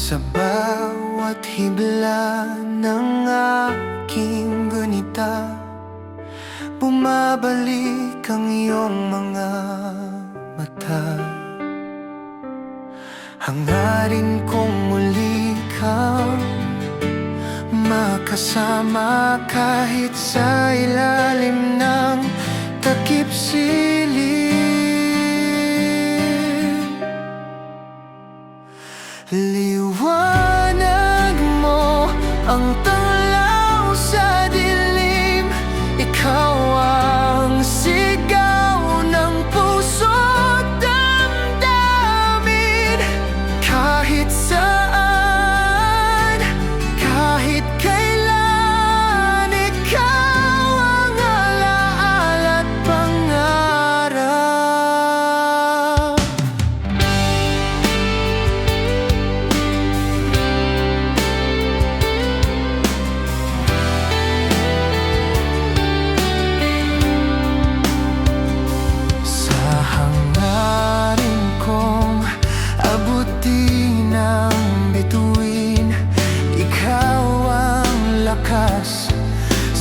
Sa bawat hibla ng aking gunita, bumabalik ang iyong mga mata. Hangarin kong muli kang makasama, kahit sa ilalim ng takip silim. Liwanag mo ang tanglaw sa dilim, ikaw ang sigaw ng puso't damdamin. Kahit saan, kahit kailan, ikaw ang alaala at pangarap.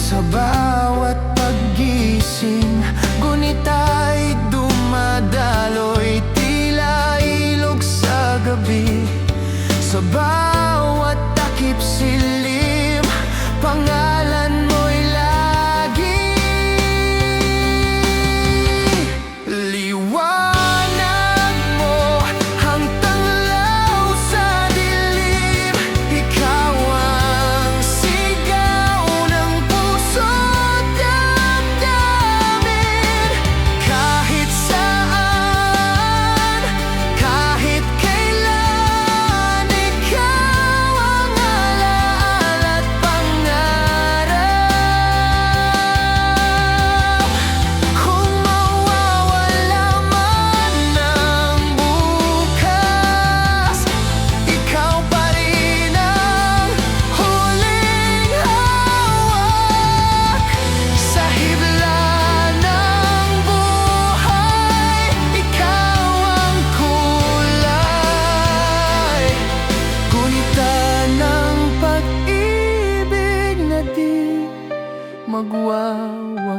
Sa bawat paggising, gunita'y dumadaloy, tila ilog sa gabi. Sa bawat takip silim, pangalan mo'y lagi. Liwanag mo ang tanglaw sa dilim, ikaw ang sigaw ng puso't damdamin. Kahit saan, kahit kailan, ikaw ang alaala at pangarap. Kung mawawala man ang bukas, ikaw pa rin ang huling hawak. Sa hibla ng buhay, ikaw ang kulay, gunita ng pag-ibig na di magwawakas.